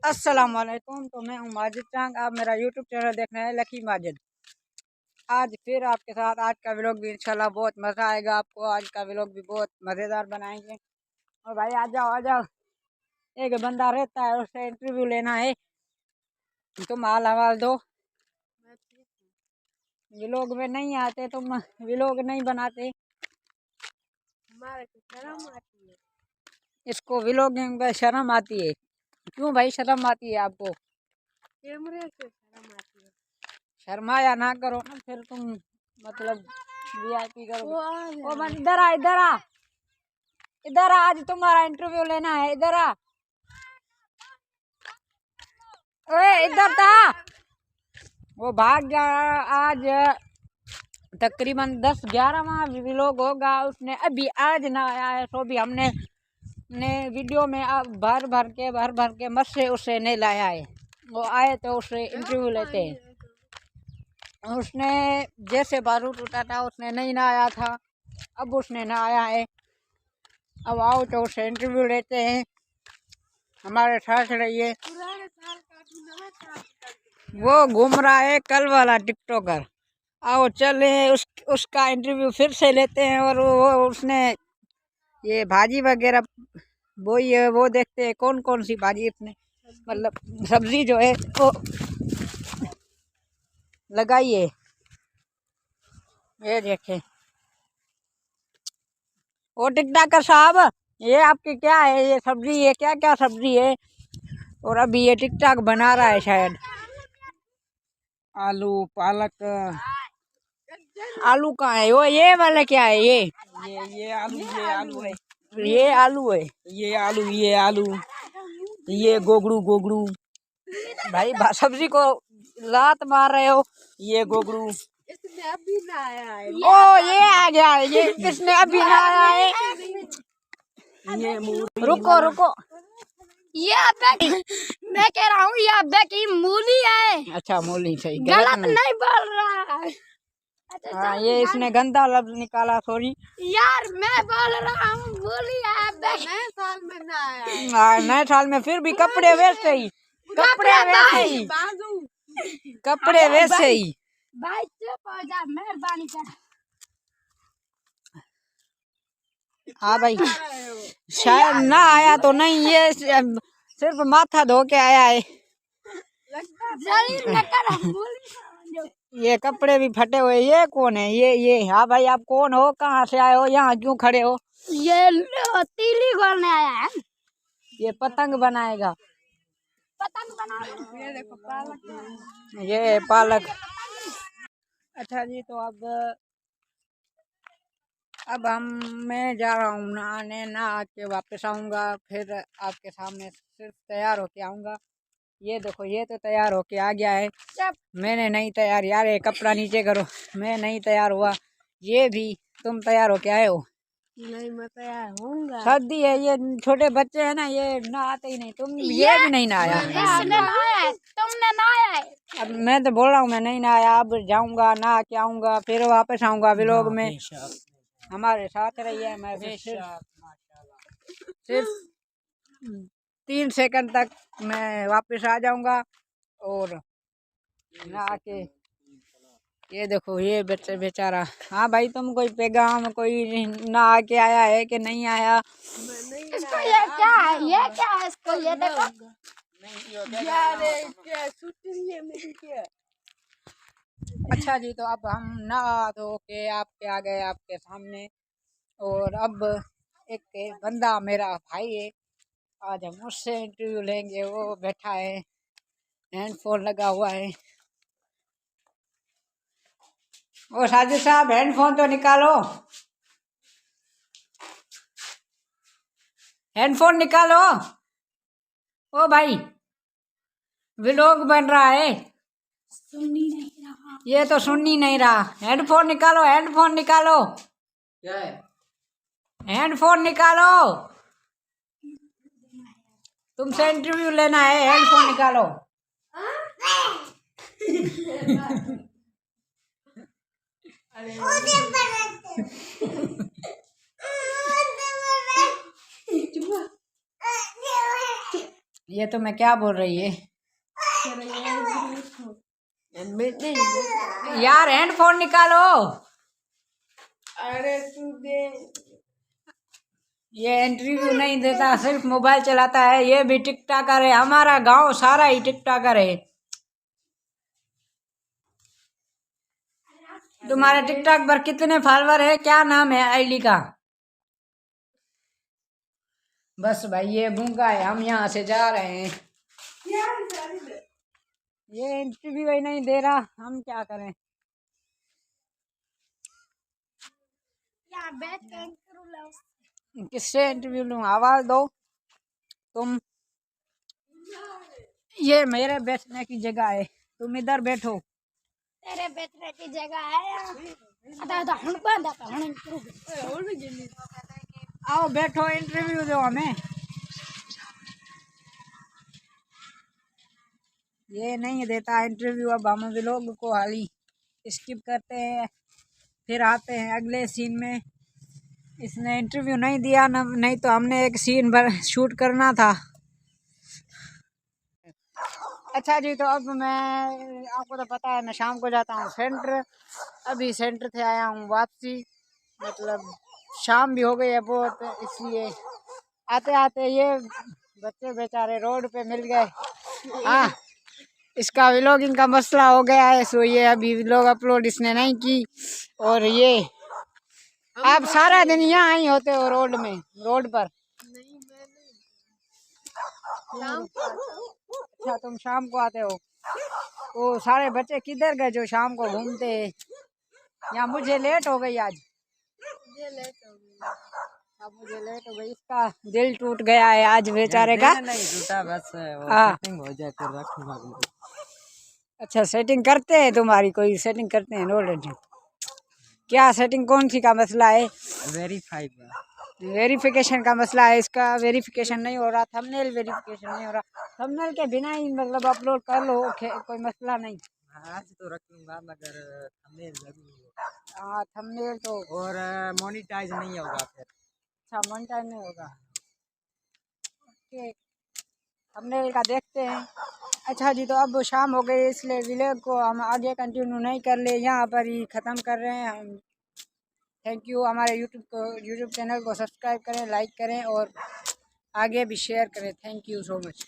अस्सलाम वालेकुम। तो मैं हूँ माजिद चांग। आप मेरा यूट्यूब चैनल देख रहे हैं लकी माजिद। आज फिर आपके साथ आज का व्लॉग भी इंशाल्लाह बहुत मज़ा आएगा आपको। आज का व्लॉग भी बहुत मज़ेदार बनाएंगे। और भाई आ जाओ आ जाओ। एक बंदा रहता है, उससे इंटरव्यू लेना है। तुम हाल हवाल दो। व्लॉग में नहीं आते, तुम व्लॉग नहीं बनाते। इसको व्लॉगिंग में शर्म आती है। क्यों भाई शर्म आती है आपको? कैमरे से शर्म आती है। शर्माया ना करो ना, फिर तुम मतलब वीआईपी करो। ओ बस इधर आ, इधर आ, इधर आ। आज तुम्हारा इंटरव्यू लेना है। इधर आ, ओए इधर था। वो भाग गया। आज तकरीबन 10-11वां व्लॉग होगा। उसने अभी आज ना आया है, तो भी हमने वीडियो में अब भर भर के मत से उसे नहीं लाया है। वो आए तो उससे इंटरव्यू लेते हैं। उसने जैसे बारूद उठा था उसने नहीं ना आया था, अब उसने ना आया है। अब आओ तो उससे इंटरव्यू लेते हैं। हमारे साथ रहिए। वो घूम रहा है कल वाला टिकटॉकर। आओ चले उसका इंटरव्यू फिर से लेते हैं। और वो उसने ये भाजी वगैरह बोई है, वो देखते हैं कौन कौन सी भाजी इसने मतलब सब्जी जो है वो लगाई है। ये देखें। ओ टिकटॉकर साहब, ये आपकी क्या है? ये सब्जी, ये क्या क्या सब्जी है? और अभी ये टिकटॉक बना रहा है शायद। आलू पालक। आलू कहाँ है? वो ये वाला क्या है? ये आलू है। ये आलू है। ये आलू, ये आलू, ये गोगड़ू गोगड़ू। भाई सब्जी को लात मार रहे हो। ये गोगड़ू। इसने अभी ना आया है। ओ ये आ गया है। ये किसने अभी ना आया है? ये रुको रुको। ये मैं कह रहा हूँ ये अब्बे की मूली है। अच्छा मूली, सही गलत नहीं बोल रहा है। हाँ ये इसने गंदा लफ्ज निकाला, सॉरी यार। मैं बोल रहा हूँ मूली है अब्बे। नए साल में ना आया। नए साल में फिर भी कपड़े वैसे ही, कपड़े वैसे ही, कपड़े वैसे ही। भाई चुप हो जा, मेहरबानी कर। हाँ भाई शायद ना आया तो नहीं, ये सिर्फ माथा धो के आया है। ये कपड़े भी फटे हुए। ये कौन है? ये हाँ भाई आप कौन हो? कहाँ से आए हो? यहाँ क्यों खड़े हो? ये तीली गोलने आया है। ये पतंग बनाएगा। पतंग बना। ये देखो पालक। ये पालक। अच्छा जी, तो अब मैं जा रहा हूँ नहाने। नहा के वापस आऊँगा, फिर आपके सामने सिर्फ तैयार होके आऊँगा। ये देखो ये तो तैयार होके आ गया है। मैंने नहीं तैयार यार, ये कपड़ा नीचे करो। मैं नहीं तैयार हुआ, ये भी तुम तैयार होके आए हो? नहीं मैं तैयार होऊंगा। सर्दी है, ये छोटे बच्चे हैं ना, ये नहाते ही नहीं। तुम ये भी नहीं नहाया। तुमने नहाया है। अब मैं तो बोल रहा हूँ मैं नहीं नहाया। अब जाऊँगा नहा के आऊँगा, फिर वापस आऊँगा व्लॉग में। हमारे साथ रहिए। मैं सिर्फ 3 सेकंड तक मैं वापस आ जाऊँगा। और नहा के ये देखो ये बच्चे बेचारा। हाँ भाई तुम कोई पैगाम कोई नहा के आया है कि नहीं आया? इसको ये क्या है? ये क्या है इसको? ये देखो अच्छा जी, तो अब हम नहा धो के आपके आ गए आपके सामने। और अब एक बंदा मेरा भाई है, आज हम उससे इंटरव्यू लेंगे। वो बैठा है, हैंडफोन लगा हुआ है। ओ साजिद साहब हैंडफोन तो निकालो, हैंडफोन निकालो। ओ भाई व्लॉग बन रहा है। सुनी नहीं रहा। ये तो सुन ही नहीं रहा। हेडफोन निकालो, हेडफोन निकालो। क्या है? हेडफोन निकालो, तुमसे इंटरव्यू लेना है। हेडफोन निकालो। ये तो मैं क्या बोल रही है यार, हैंडफोन निकालो। अरे तू दे। ये इंटरव्यू नहीं देता, सिर्फ मोबाइल चलाता है। ये भी टिकटॉकर है, हमारा गांव सारा ही टिकटॉकर है। तुम्हारे टिकटॉक पर कितने फॉलोवर है, क्या नाम है आईडी का? बस भाई ये गूंगा है, हम यहाँ से जा रहे हैं। ये इंटरव्यू ही नहीं दे रहा, हम क्या करें। किससे इंटरव्यू लूं? आवाज दो तुम। ये मेरे बैठने की जगह है, तुम इधर बैठो। तेरे बैठने की जगह है। आओ बैठो, इंटरव्यू दो हमें। ये नहीं देता इंटरव्यू। अब हम लोग को हाली स्किप करते हैं, फिर आते हैं अगले सीन में। इसने इंटरव्यू नहीं दिया न, नहीं तो हमने एक सीन शूट करना था। अच्छा जी, तो अब मैं, आपको तो पता है मैं शाम को जाता हूँ सेंटर। अभी सेंटर से आया हूँ वापसी, मतलब शाम भी हो गई है बहुत, इसलिए आते आते ये बच्चे बेचारे रोड पे मिल गए। हाँ, इसका व्लॉगिंग का मसला हो गया है, सो ये अभी व्लॉग अपलोड इसने नहीं की। और ये आप सारा दिन यहाँ ही होते हो रोड में, रोड पर? अच्छा, तुम शाम को आते हो। तो सारे बच्चे किधर गए जो शाम को घूमते हैं? या मुझे लेट हो गई आज? अब मुझे लेट हो गई, इसका दिल टूट गया है आज बेचारे का। नहीं टूटा, बस हाँ। सेटिंग हो जाए फिर रखूंगा। अच्छा, सेटिंग करते हैं तुम्हारी? कोई सेटिंग करते हैं? No tension. क्या सेटिंग, कौन सी का मसला है? वेरीफाई वेरिफिकेशन का मसला है इसका। वेरिफिकेशन नहीं हो रहा, थंबनेल वेरिफिकेशन नहीं हो रहा। थंबनेल के बिना ही मतलब अपलोड कर लो, कोई मसला नहीं। आज तो रख लूंगा मगर थंबनेल जरूरी है। हाँ, थंबनेल तो। और मोनिटाइज नहीं होगा फिर। अच्छा, मोनेटाइज नहीं होगा। ओके, थंबनेल का देखते हैं। अच्छा जी, तो अब शाम हो गई, इसलिए व्लॉग को हम आगे कंटिन्यू नहीं कर ले, यहाँ पर ही ख़त्म कर रहे हैं हम। Thank you. हमारे यूट्यूब चैनल को सब्सक्राइब करें, लाइक करें और आगे भी शेयर करें। Thank you so much.